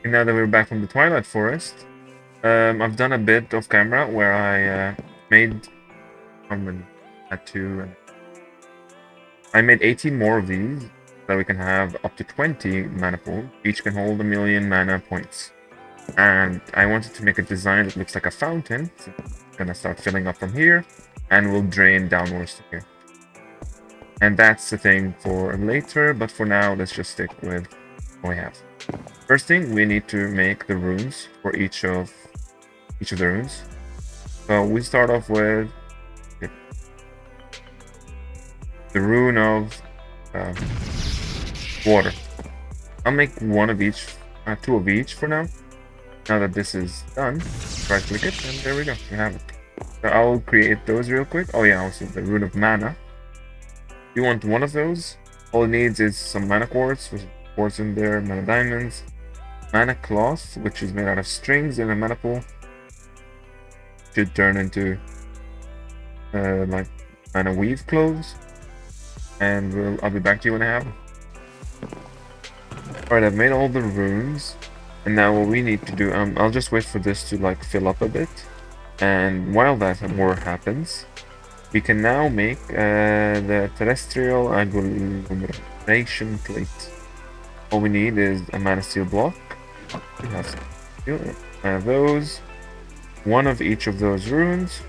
And now that we're back from the Twilight Forest, I've done a bit of camera where I made how many? I made 18 more of these so that we can have up to 20 mana pools. Each can hold 1,000,000 mana points. And I wanted to make a design that looks like a fountain. So it's gonna start filling up from here and will drain downwards to here. And that's the thing for later, but for now, let's just stick with what we have. First thing, we need to make the runes for each of the runes. So we start off with the rune of water. I'll make one of each, two of each for now. Now that this is done, right click it, and there we go, we have it. So I'll create those real quick. Oh yeah, also the rune of mana. You want one of those? All it needs is some mana quartz, with quartz in there, mana diamonds, mana cloth, which is made out of strings in a mana pool. Should turn into like mana weave clothes. And I'll be back to you when I have them. Alright, I've made all the runes. And now what we need to do, I'll just wait for this to like fill up a bit. And while that more happens, we can now make the terrestrial agglomeration plate. All we need is a mana steel block. We have some steel. I have those. One of each of those runes.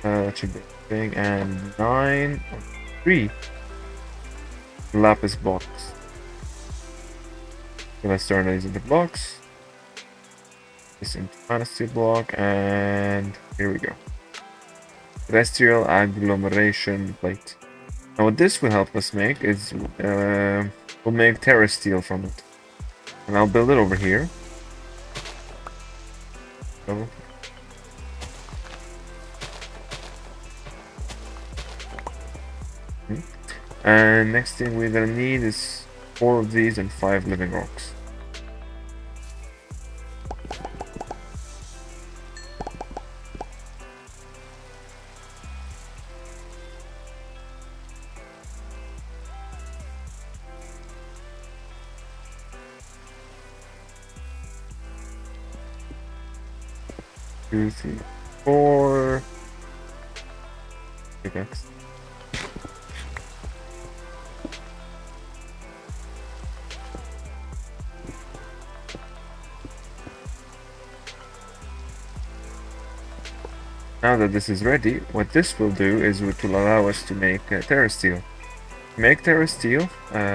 That should be thing, and 9 or 3 lapis blocks. So let's turn these into blocks. This into mana steel block, and here we go. Terrestrial agglomeration plate. Now what this will help us make is we'll make terra steel from it. And I'll build it over here. So and next thing we're gonna need is 4 of these and 5 living rocks. Two, three, 4. Pickaxe. Now that this is ready, what this will do is it will allow us to make terra steel. To make terra steel,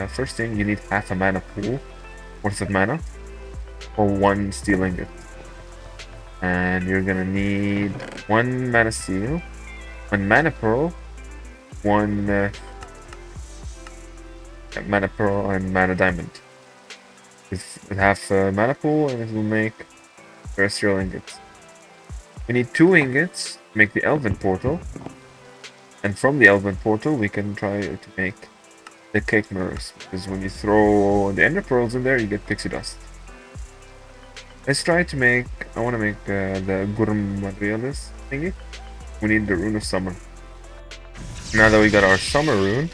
first thing you need half a mana pool worth of mana for 1 steel ingot. And you're gonna need 1 mana steel, 1 mana pearl, 1 mana pearl and mana diamond. With half a mana pool, and it will make terrestrial ingots. We need 2 ingots to make the elven portal, and from the elven portal we can try to make the cake mirrors, because when you throw the ender pearls in there you get pixie dust. Let's try to make, I want to make the Gurmarialis thingy. We need the rune of summer. Now that we got our summer rune,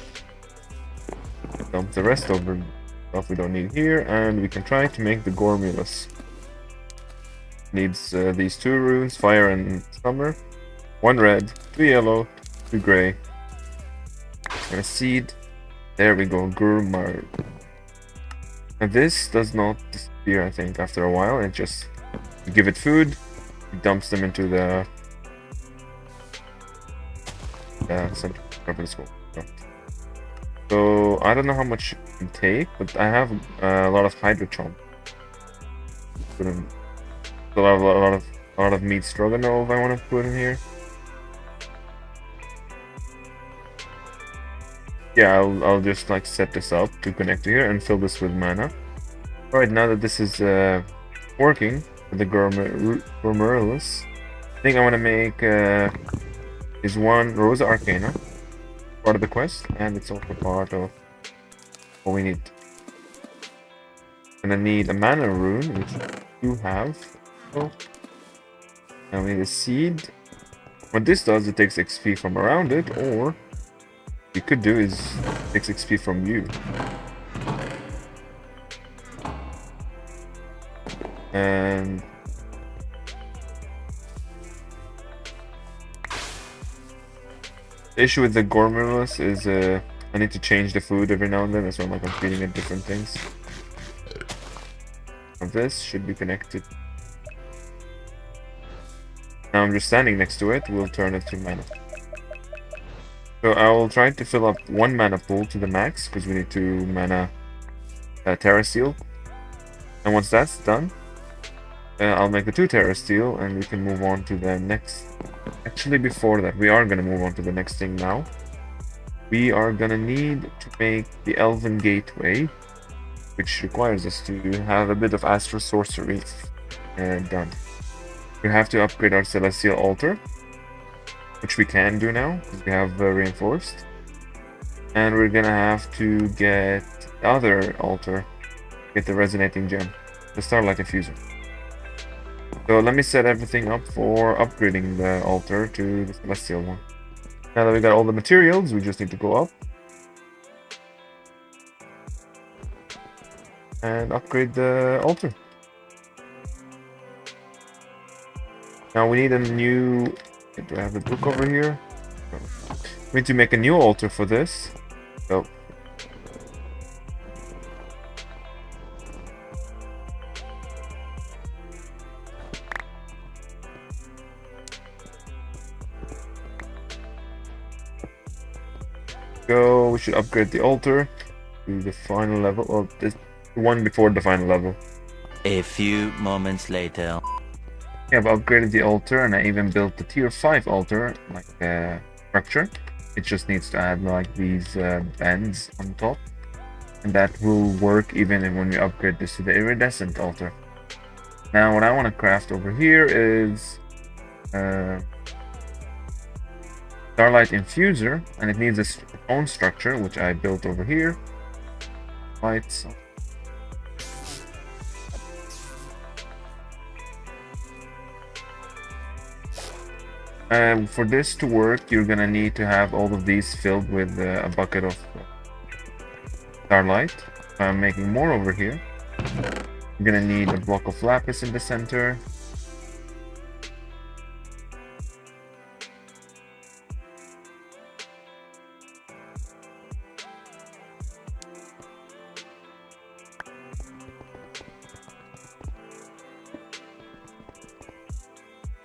dump the rest of the stuff we don't need here, and we can try to make the Gormulus. Needs these 2 runes, fire and summer. 1 red, 2 yellow, 2 gray. And a seed. There we go, Gurmar. Now this does not disappear, I think, after a while. It just, you give it food, it dumps them into the center of the school. So I don't know how much it can take, but I have a lot of hydrochomp. A lot of meat stroganoff I want to put in here. Yeah, I'll just like set this up to connect to here and fill this with mana. Alright, now that this is working with the Gormurlus, I think I want to make is 1 Rosa Arcana, part of the quest, and it's also part of what we need. And I need a mana rune, which you have. And we need a seed. What this does, it takes XP from around it, or you could do is takes XP from you. And the issue with the Gormulus is I need to change the food every now and then. That's why I'm feeding it different things. Now this should be connected. Now I'm just standing next to it. We'll turn it to mana. So I will try to fill up one mana pool to the max because we need 2 mana Terra Steel. And once that's done, I'll make the 2 Terra Steel and we can move on to the next. Actually, before that, we are going to move on to the next thing now. We are going to need to make the Elven Gateway, which requires us to have a bit of Astral Sorcery done. We have to upgrade our Celestial Altar, which we can do now, because we have Reinforced. And we're going to have to get the other altar, get the Resonating Gem, the Starlight Infuser. So let me set everything up for upgrading the altar to the Celestial one. Now that we got all the materials, we just need to go up and upgrade the altar. Now we need a new... Do I have the book over here? We need to make a new altar for this. So we should upgrade the altar to the final level, or the one before the final level. A few moments later. Yeah, I've upgraded the altar and I even built the tier 5 altar, like structure. It just needs to add like these bends on top. And that will work even when we upgrade this to the iridescent altar. Now what I want to craft over here is Starlight Infuser, and it needs its own structure, which I built over here. Lights. For this to work, you're gonna need to have all of these filled with a bucket of starlight. I'm making more over here. You're gonna need a block of lapis in the center.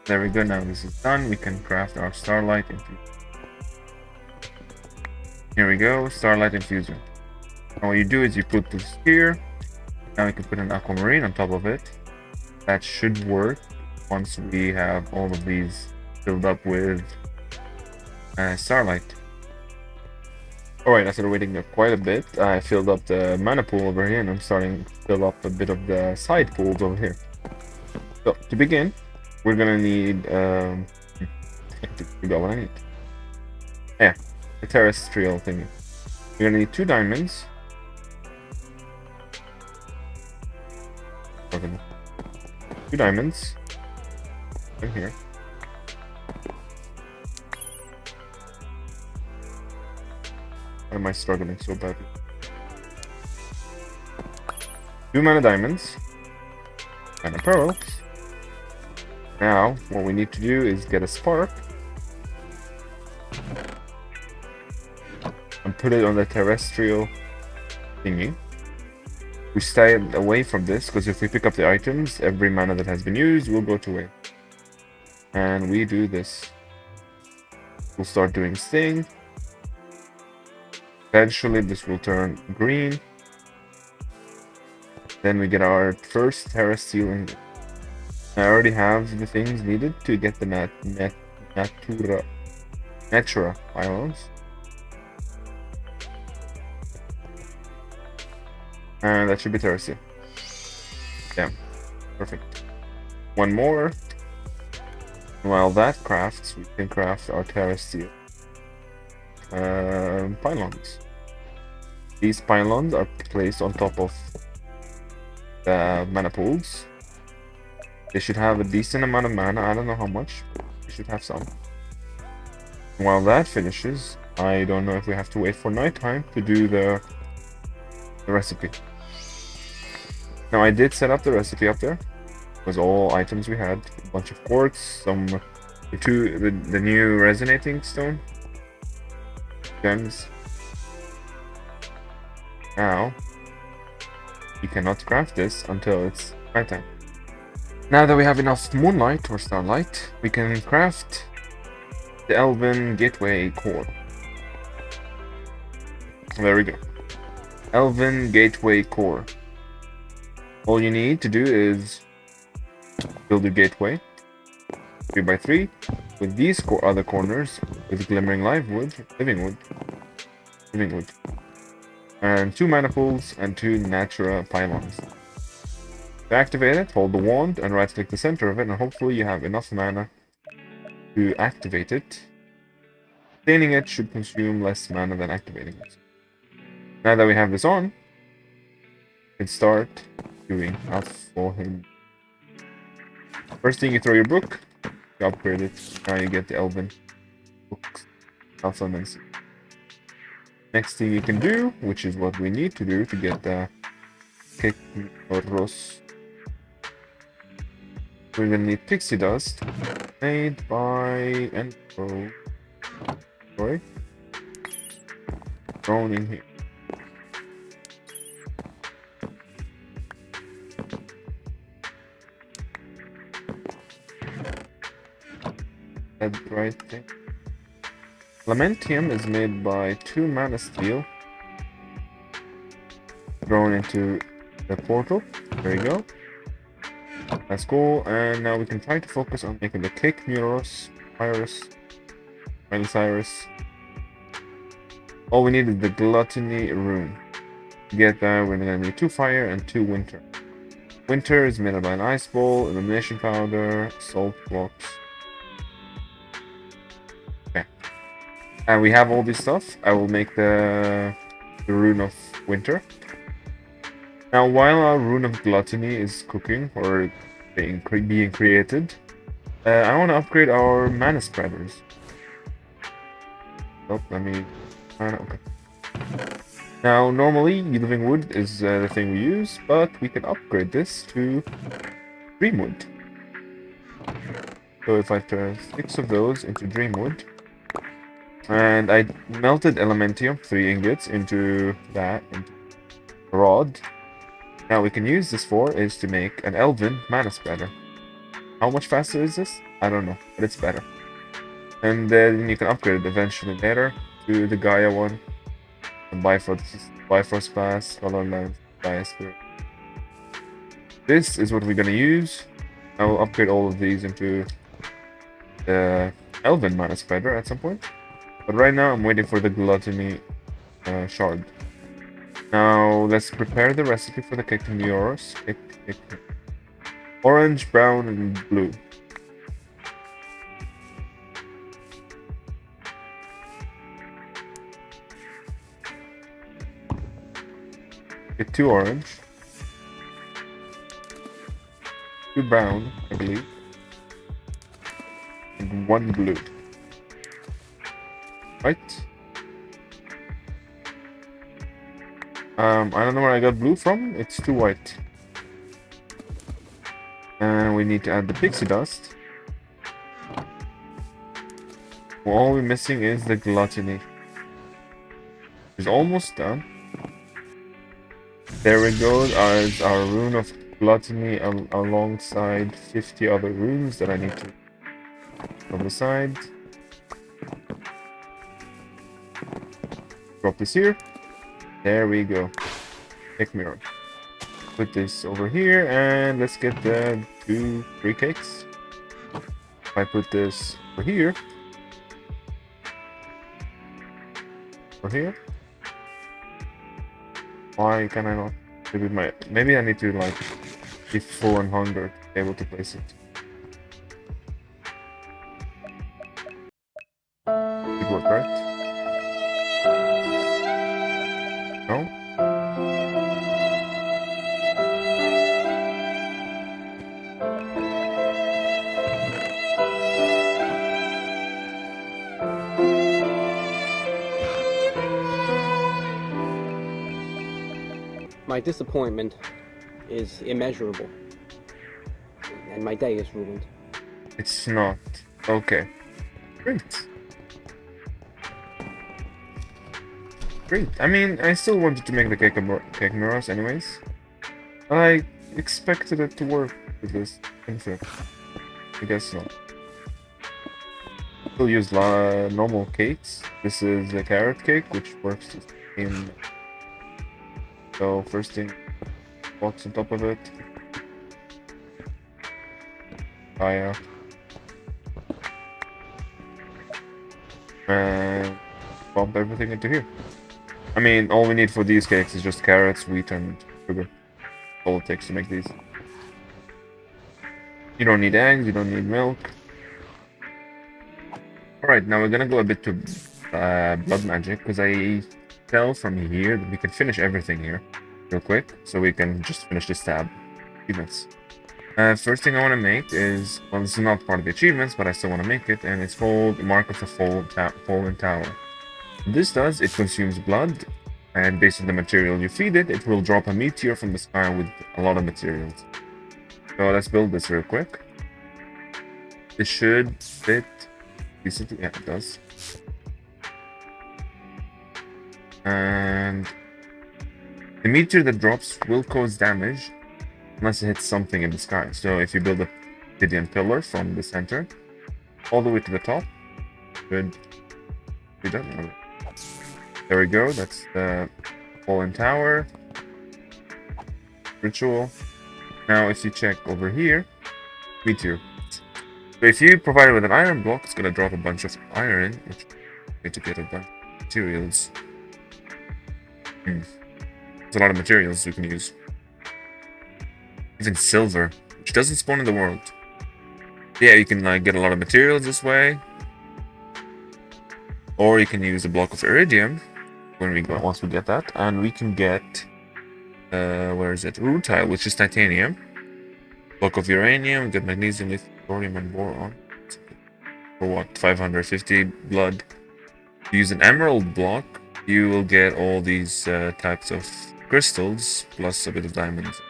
There we go, now this is done. We can craft our Starlight Infuser. Here we go, Starlight Infuser. And what you do is you put this here. Now we can put an aquamarine on top of it. That should work once we have all of these filled up with Starlight. Alright, after waiting quite a bit, I filled up the mana pool over here and I'm starting to fill up a bit of the side pools over here. So, to begin, we're gonna need, we got what I need. Yeah, the terrestrial thingy. We're gonna need 2 diamonds. 2 diamonds. In here. Why am I struggling so badly? 2 mana diamonds. And a pearls. Now, what we need to do is get a spark and put it on the terrestrial thingy. We stay away from this because if we pick up the items, every mana that has been used will go to waste. And we do this. We'll start doing its thing. Eventually, this will turn green. Then we get our first Terra Steel ingot. I already have the things needed to get the Natura Islands. And that should be Terra Steel. Yeah, perfect. One more. While that crafts, we can craft our Terra Steel pylons. These pylons are placed on top of the mana pools. They should have a decent amount of mana. I don't know how much, but they should have some. While that finishes, I don't know if we have to wait for nighttime to do the recipe. Now I did set up the recipe up there. was all items we had. A bunch of quartz, the new resonating stone, gems. Now, we cannot craft this until it's nighttime. Now that we have enough moonlight or starlight, we can craft the Elven Gateway Core. There we go. Elven Gateway Core. All you need to do is build a gateway 3x3 with these other corners with glimmering living wood, and 2 mana pools and 2 Natura pylons. To activate it, hold the wand and right click the center of it, and hopefully you have enough mana to activate it. Staining it should consume less mana than activating it. Now that we have this on, we can start doing stuff for him. First thing, you throw your book, you upgrade it, now you get the Elven books, Alpha and C. Next thing you can do, which is what we need to do to get the Kekmoros, we're gonna need pixie dust made by thrown in here. That's the right thing. Lamentium is made by 2 mana steel thrown into the portal. There you go. That's cool. And now we can try to focus on making the Cake Muros, Cyrus. All we need is the Gluttony rune. To get that, we're gonna need 2 fire and 2 winter. Winter is made by an ice ball, illumination powder, salt blocks. Okay. And we have all this stuff. I will make the rune of winter. Now, while our rune of gluttony is cooking or being created, I want to upgrade our mana spreaders. Oh, let me. Okay. Now, normally, living wood is the thing we use, but we can upgrade this to dreamwood. So if I turn 6 of those into dreamwood, and I melted elementium, 3 ingots, into a rod. Now we can use this is to make an elven mana spreader. How much faster is this? I don't know, but it's better. And then you can upgrade it eventually later to the Gaia one. The Bifrost class, Colorlens, Gaia Spirit. This is what we're gonna use. I will upgrade all of these into the elven mana spreader at some point. But right now I'm waiting for the gluttony shard. Now let's prepare the recipe for the cake Muros. Orange, brown, and blue. Get 2 orange, 2 brown, I believe, and 1 blue. Right? I don't know where I got blue from. It's too white. And we need to add the pixie dust. All we're missing is the gluttony. It's almost done. There we go. As our rune of gluttony alongside 50 other runes that I need to on the side. Drop this here. There we go. Cake mirror. Put this over here and let's get the 3 cakes. If I put this over here. Over here. Why can I not? Maybe I need to like be full and hunger to be able to place it. It worked, right? No? My disappointment is immeasurable. and my day is ruined. It's not. Okay. Great. Great. I mean, I still wanted to make the cake mirrors anyways. I expected it to work with this info. I guess not. Still use normal cakes. This is a carrot cake, which works the same. So first thing, blocks on top of it. Gaia. And bump everything into here. I mean, all we need for these cakes is just carrots, wheat, and sugar. All it takes to make these. You don't need eggs, you don't need milk. Alright, now we're gonna go a bit to Bloodmagic, because I tell from here that we can finish everything here real quick, so we can just finish this tab. Achievements. First thing I want to make is, well, this is not part of the achievements, but I still want to make it, and it's called Mark of the Fallen Tower. What this does, it consumes blood, and based on the material you feed it, it will drop a meteor from the sky with a lot of materials. So let's build this real quick. This should fit decently. Yeah, it does. And the meteor that drops will cause damage unless it hits something in the sky. So if you build a obsidian pillar from the center all the way to the top, should be done. There we go. That's the fallen tower ritual. Now if you check over here, meteor. So if you provide it with an iron block, it's gonna drop a bunch of iron, which you need to get a bunch of materials. There's a lot of materials we can use. Even silver, which doesn't spawn in the world. Yeah, you can like get a lot of materials this way. Or you can use a block of iridium once we get that, and we can get where is it? Rutile, which is titanium. Block of uranium, get magnesium, lithium, thorium, and boron. For what? 550 blood. If you use an emerald block, you will get all these types of crystals plus a bit of diamonds.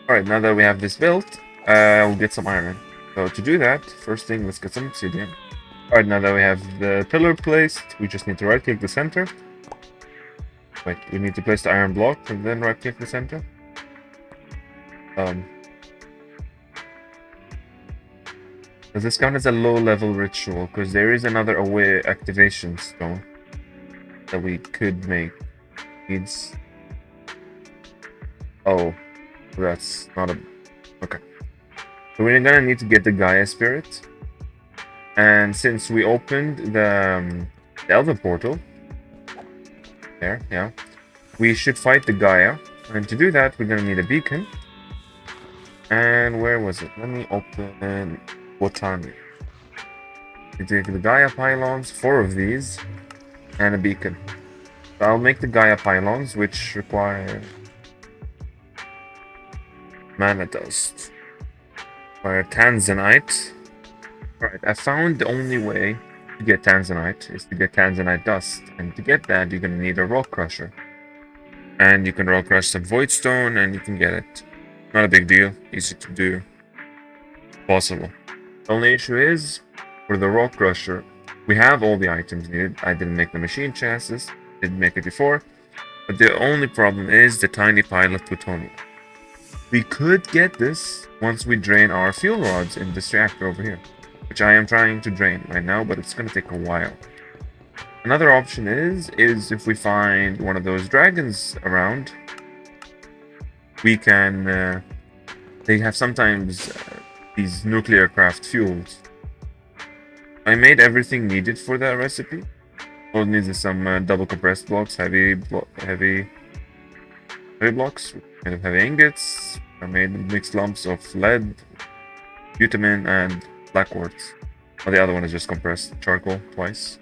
Alright, now that we have this built, we'll get some iron. So to do that, first thing, let's get some obsidian. Alright, now that we have the pillar placed, we just need to right-click the center. Wait, we need to place the iron block and then right-click the center. Does this count as a low-level ritual? Because there is another aware activation stone that we could make. Needs... Oh, that's not a... Okay. So we're gonna need to get the Gaia spirit. And since we opened the Elven portal... There, yeah. We should fight the Gaia. And to do that, we're gonna need a beacon. And where was it? Let me open... Botany. You take the Gaia pylons, 4 of these, and a beacon. So I'll make the Gaia pylons, which require mana dust. Require tanzanite. Alright, I found the only way to get tanzanite is to get tanzanite dust. And to get that, you're gonna need a rock crusher. And you can rock crush some void stone, and you can get it. Not a big deal, easy to do. Possible. The only issue is, for the rock crusher, we have all the items needed. I didn't make the machine chassis, didn't make it before, but the only problem is the tiny pile of plutonium. We could get this once we drain our fuel rods in this reactor over here, which I am trying to drain right now, but it's going to take a while. Another option is if we find one of those dragons around, we can, they have sometimes... these nuclear craft fuels. I made everything needed for that recipe. All it needs is some double compressed blocks, heavy blocks, made of heavy ingots. I made mixed lumps of lead, butamin, and black quartz. Oh, the other one is just compressed charcoal twice.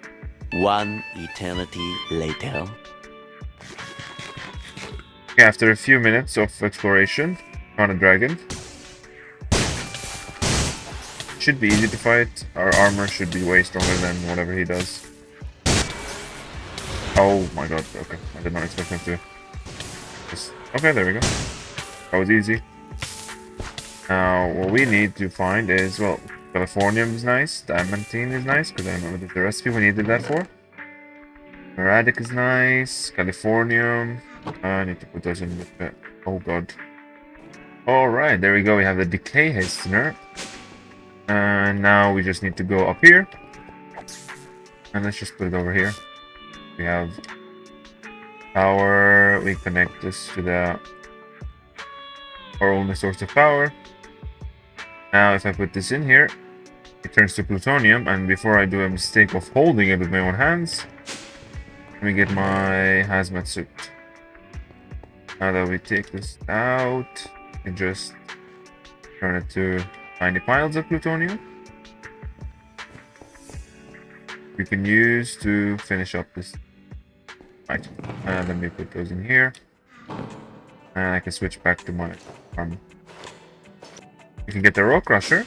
One eternity later. Okay, after a few minutes of exploration, found a dragon. Should be easy to fight. Our armor should be way stronger than whatever he does. Oh my god, okay. I did not expect him to. Okay, there we go. That was easy. Now, what we need to find is, well, Californium is nice, Diamantine is nice, because I remember the recipe we needed that for. Erratic is nice, Californium. I need to put those in the... Oh god. Alright, there we go, we have the Decay Hastener. And now we just need to go up here. And let's just put it over here. We have power, we connect this to our only source of power. Now if I put this in here, it turns to plutonium, and before I do a mistake of holding it with my own hands, let me get my hazmat suit. Now that we take this out, and just turn it to tiny piles of plutonium. We can use to finish up this. Right, and let me put those in here. And I can switch back to my armor. We can get the rock crusher.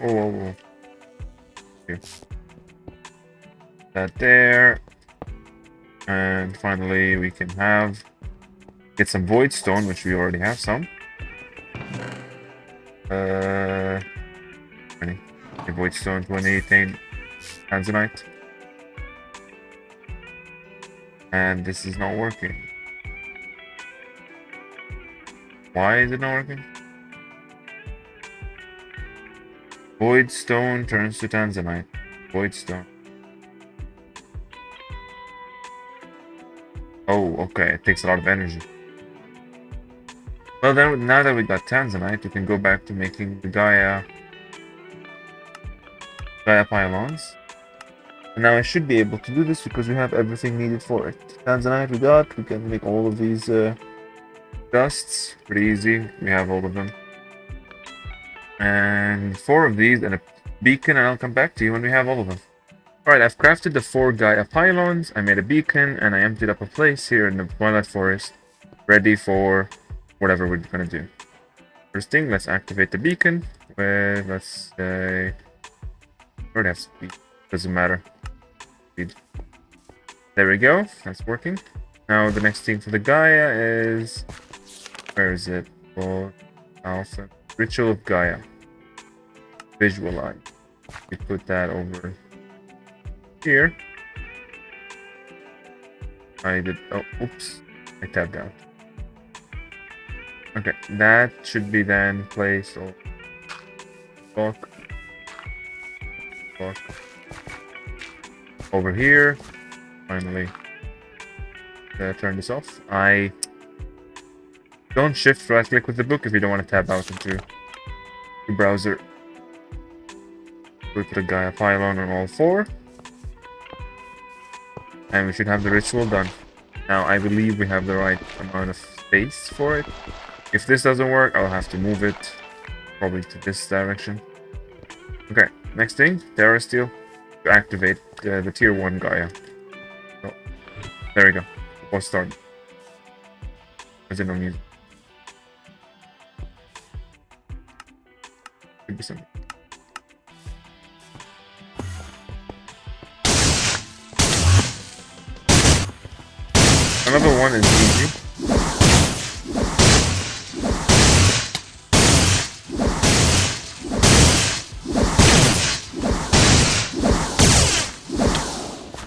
Oh, here. That there. And finally we can get some void stone, which we already have some. A void stone, 2018 tanzanite. And this is not working. Why is it not working? Void stone turns to tanzanite. Void stone. Oh, okay. It takes a lot of energy. Well, then, now that we got tanzanite, we can go back to making the Gaia pylons. And now I should be able to do this because we have everything needed for it. Tanzanite we can make all of these dusts. Pretty easy. We have all of them. And 4 of these and a beacon, and I'll come back to you when we have all of them. Alright, I've crafted the 4 Gaia pylons, I made a beacon, and I emptied up a place here in the Twilight Forest, ready for whatever we're gonna do. First thing, let's activate the beacon with, let's say, I already have speed, doesn't matter. Speed. There we go, that's working. Now the next thing for the Gaia is, where is it? Oh, Alpha. Ritual of Gaia. Visualize. We put that over here. Oops. I tabbed out. Okay, that should be then placed on block over here. Finally, turn this off. Don't shift right click with the book if you don't want to tab out into your browser. Put the Gaia pylon on all 4. And we should have the ritual done. Now I believe we have the right amount of space for it. If this doesn't work, I'll have to move it probably to this direction. Okay, next thing, Terra Steel to activate the tier 1 Gaia. So, there we go. We'll start. There's no music. Could be something. Another one is easy.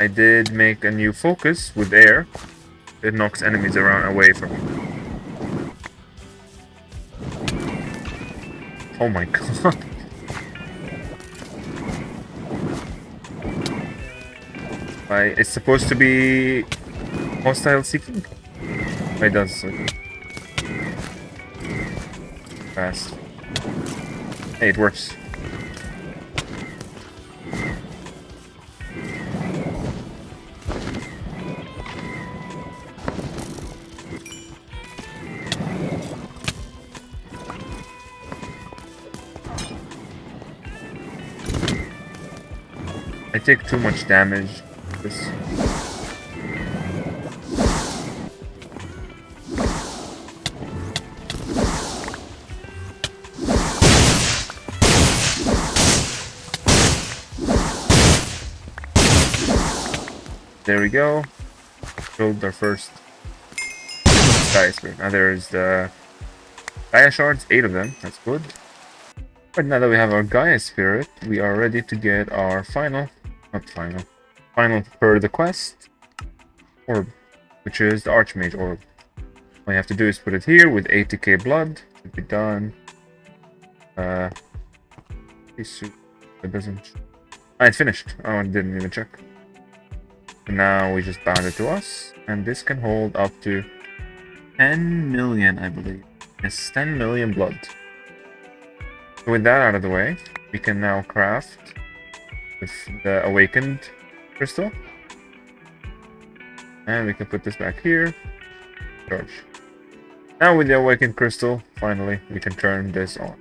I did make a new focus with air. It knocks enemies around away from me. Oh my god. It's supposed to be hostile seeking? It does. Okay. Fast. Hey, it works. I take too much damage. This. There we go. build our first Gaia Spirit. Now there's the Gaia shards, 8 of them. That's good. But now that we have our Gaia Spirit, we are ready to get our final for the quest orb, which is the Archmage orb. All you have to do is put it here with 80k blood. Should be done. It doesn't. Ah, it's finished. Oh, I didn't even check. So now we just bound it to us, and this can hold up to 10 million, I believe. Yes, 10 million blood. So with that out of the way, we can now craft with the awakened crystal. And we can put this back here. Charge. Now with the awakened crystal, finally, we can turn this on.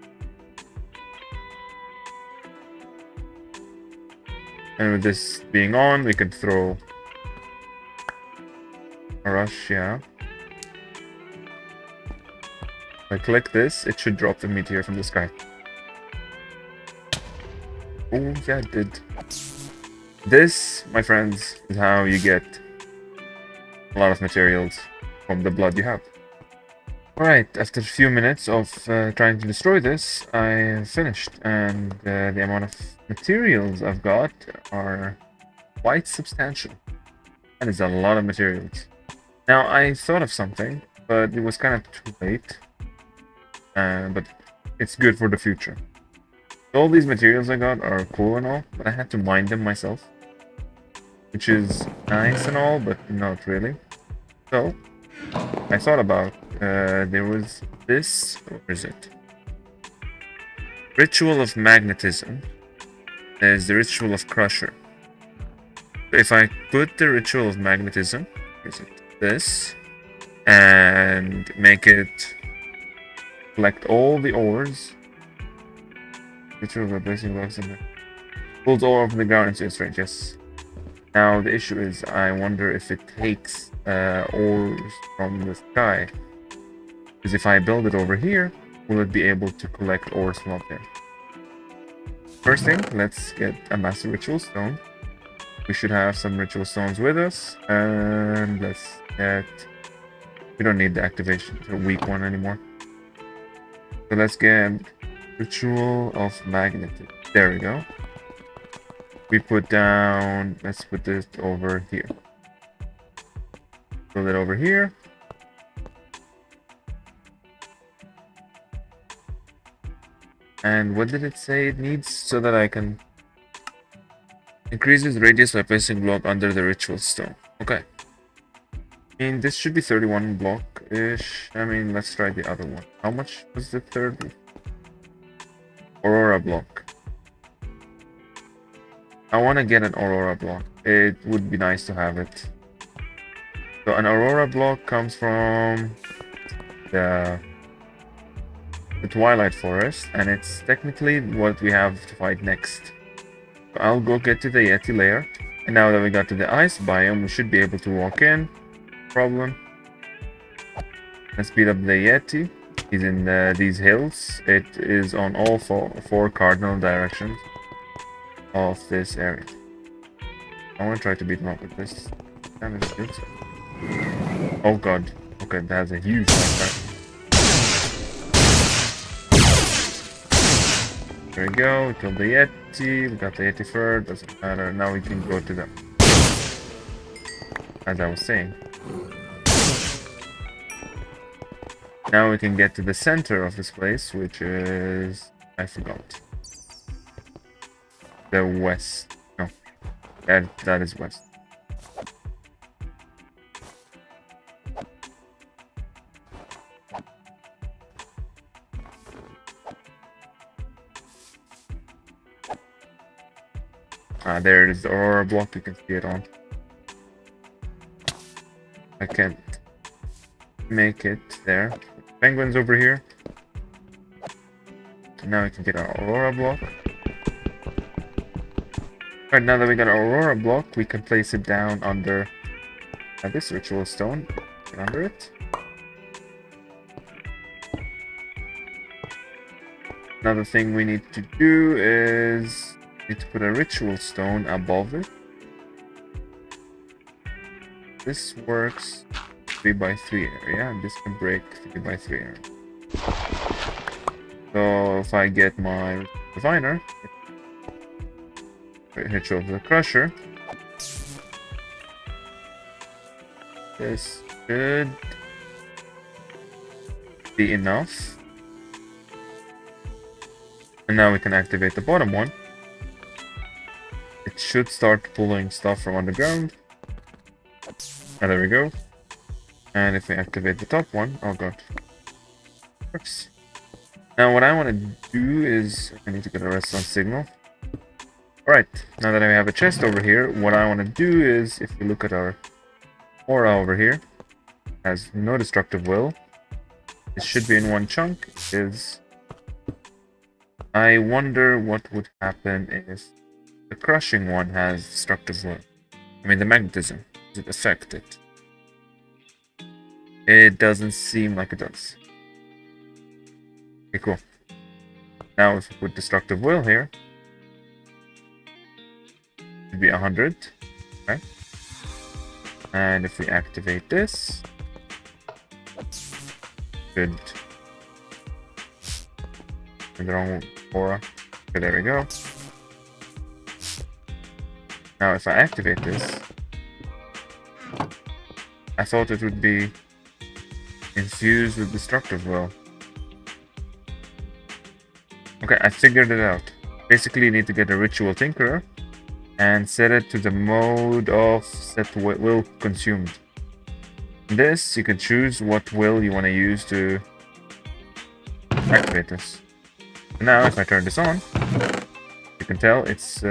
And with this being on, we can throw a rush, yeah. If I click this, it should drop the meteor from the sky. Oh, yeah, it did. This, my friends, is how you get a lot of materials from the blood you have. Alright, after a few minutes of trying to destroy this, I finished, and the amount of materials I've got are quite substantial. That is a lot of materials. Now, I thought of something, but it was kind of too late. But it's good for the future. All these materials I got are cool and all, but I had to mine them myself. Which is nice and all, but not really. So, I thought about, there was this, where is it? Ritual of Magnetism. There's the Ritual of Crusher. If I put the Ritual of Magnetism, where is it? This, and make it collect all the ores. Ritual of replacing blocks in there. Pulls ore from the ground into its range, yes. Now the issue is, I wonder if it takes ores from the sky. Because if I build it over here, will it be able to collect ores from up there? First thing, let's get a Master Ritual Stone. We should have some Ritual Stones with us. And let's get... We don't need the activation, it's a weak one anymore. So let's get Ritual of Magnetism. There we go. We put down... Let's put this over here. Build it over here. And what did it say it needs? So that I can... Increases radius by placing block under the Ritual Stone. Okay. I mean, this should be 31 block-ish. I mean, let's try the other one. How much was the third one? Aurora block. I want to get an Aurora block. It would be nice to have it. So an Aurora block comes from the Twilight Forest, and it's technically what we have to fight next. So I'll go get to the Yeti lair, and now that we got to the ice biome, we should be able to walk in. Problem. Let's speed up the Yeti. He's in these hills. It is on all four cardinal directions of this area. I want to try to beat him up with this. Oh god. Okay, that's a huge attack. There we go, we killed the Yeti, we got the Yeti fur, doesn't matter, now we can go to them. As I was saying. Now we can get to the center of this place, which is... I forgot. The west. No. That is west. There it is, the Aurora block, you can see it on. I can't make it there. Penguins over here. Now we can get our Aurora block. Alright, now that we got our Aurora block, we can place it down under this Ritual Stone. Get under it. Another thing we need to do is... need to put a Ritual Stone above it. this works 3x3 area, and this can break 3x3 area. So if I get my refiner, hitch over the crusher, this should be enough. And now we can activate the bottom one. It should start pulling stuff from underground. And there we go. And if we activate the top one, oh god. Works. Now what I want to do is, I need to get a redstone signal. Alright, now that I have a chest over here, what I want to do is, if you look at our aura over here, it has no destructive will. It should be in one chunk. I wonder what would happen if the crushing one has destructive will. I mean the magnetism. Does it affect it? It doesn't seem like it does. Okay, cool. Now if we put destructive will here, it should be 100. Okay. And if we activate this, should the wrong aura. Okay, there we go. Now if I activate this, I thought it would be infused with destructive will. Okay, I figured it out. Basically, you need to get a ritual tinkerer and set it to the mode of set will consumed. In this, you can choose what will you want to use to activate this. Now, if I turn this on, you can tell it's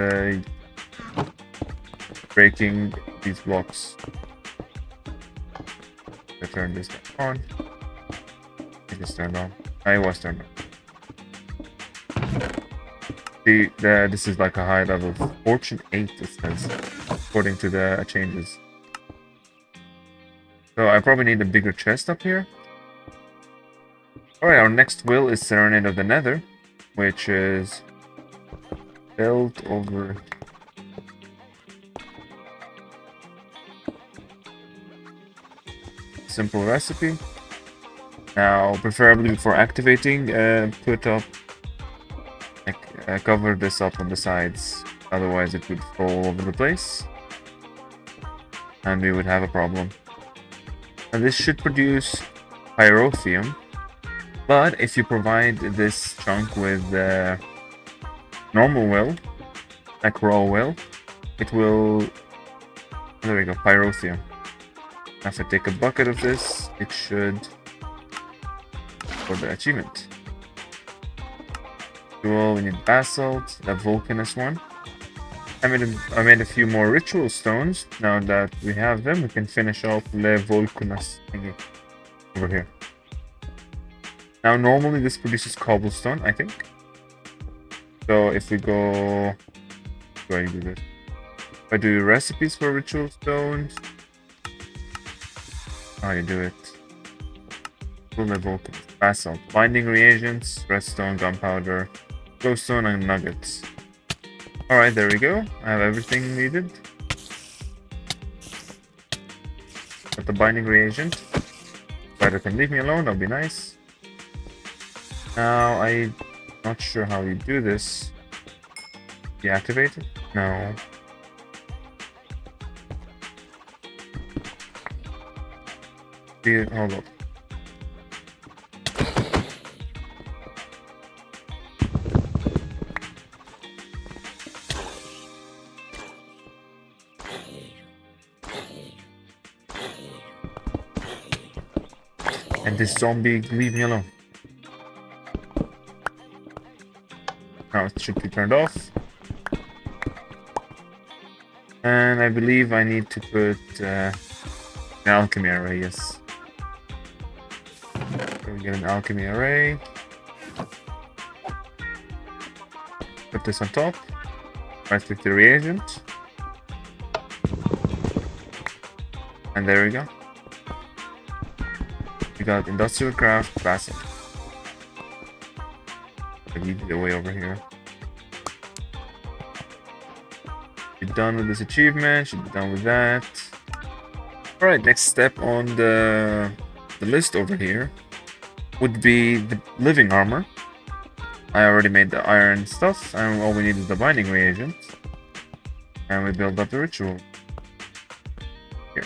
breaking these blocks. I turn this back on. It is turned on. I was turned on. See, this is like a high level. Fortune 8, it says, according to the changes. So I probably need a bigger chest up here. Alright, our next will is Serenade of the Nether, which is built over simple recipe. Now, preferably before activating, put up, cover this up on the sides, otherwise it would fall all over the place, and we would have a problem. And this should produce pyrotheum, but if you provide this chunk with normal will, like raw will, it will, there we go, pyrotheum. If I take a bucket of this, it should, for the achievement. Cool, we need basalt, the volcanous one. I made a few more ritual stones. Now that we have them, we can finish off the volcanous thingy over here. Now normally this produces cobblestone, I think. So if we go, how do I do this? If I do recipes for ritual stones, how do you do it? Volcanous, basalt, binding reagents, redstone, gunpowder, glowstone, and nuggets. Alright, there we go. I have everything needed. Got the binding reagent. Spider can leave me alone, that'll be nice. Now, I'm not sure how you do this. Deactivate it? No. Hold up. And this zombie, leave me alone. Now it should be turned off. And I believe I need to put an alchemy array, yes. So we get an alchemy array. Put this on top. Right click the reagent. And there we go. We got industrial craft basalt. I need it way over here. Be done with this achievement, should be done with that. Alright, next step on the list over here would be the living armor. I already made the iron stuff, and all we need is the binding reagent. And we build up the ritual. Here.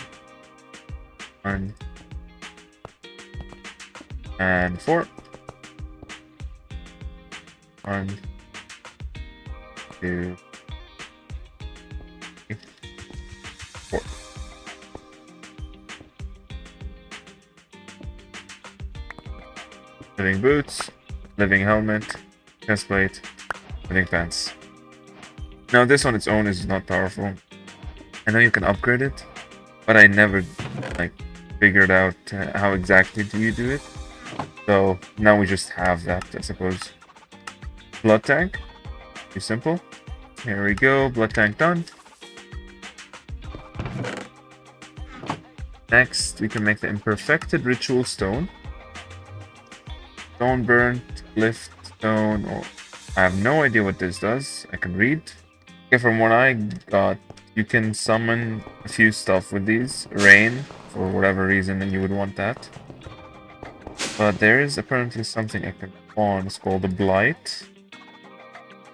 1 and 4. 1, 2, 3, 4. Living boots, living helmet, chestplate, living pants. Now this on its own is not powerful. I know you can upgrade it, but I never like figured out how exactly do you do it. So now we just have that, I suppose. Blood tank, too simple. Here we go, blood tank done. Next, we can make the imperfected ritual stone. Stone burnt, lift stone, or I have no idea what this does. I can read. Okay, from what I got, you can summon a few stuff with these. Rain, for whatever reason, and you would want that. But there is apparently something I can spawn. It's called the Blight.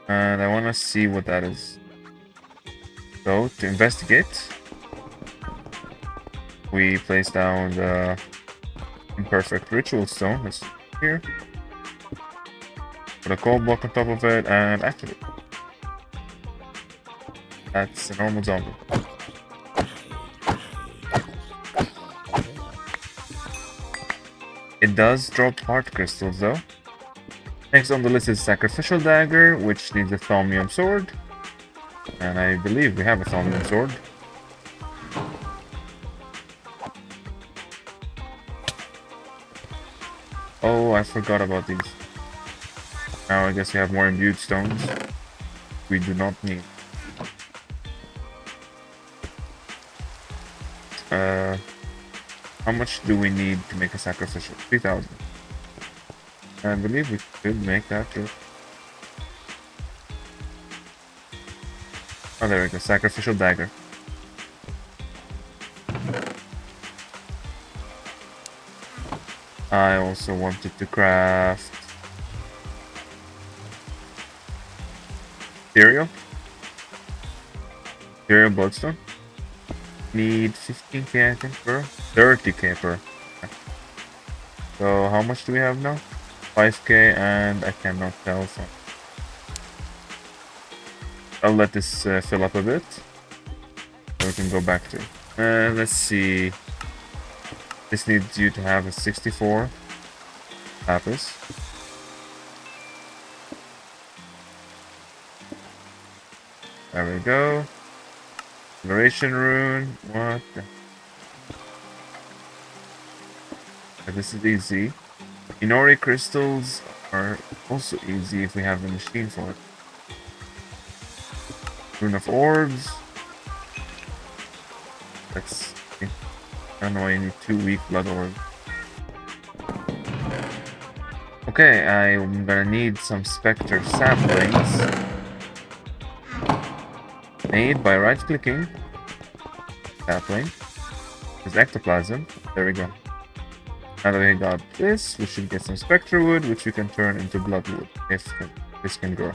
And I want to see what that is. So, to investigate, we place down the imperfect ritual stone. Let's here. Put a cold block on top of it and activate. That's a normal zombie. It does drop heart crystals though. Next on the list is Sacrificial Dagger, which needs a Thaumium Sword. And I believe we have a Thaumium Sword. Oh, I forgot about these. Now I guess we have more imbued stones. We do not need. How much do we need to make a sacrificial? 3,000. I believe we could make that too. Oh, there we go. Sacrificial dagger. I also wanted to craft Ethereal Bloodstone. Need 15k I think per 30k per. So how much do we have now? 5k, and I cannot tell. So I'll let this fill up a bit, so we can go back to it. Let's see. This needs you to have a 64 lapis. There we go. Liberation rune. What the? This is easy. Inori crystals are also easy if we have a machine for it. Rune of orbs. Let's see. I don't know, I need 2 weak blood orbs. Okay, I'm gonna need some specter saplings. Made by right-clicking. Sapling. There's ectoplasm. There we go. Now that we got this, we should get some spectre wood, which we can turn into blood wood if this can grow.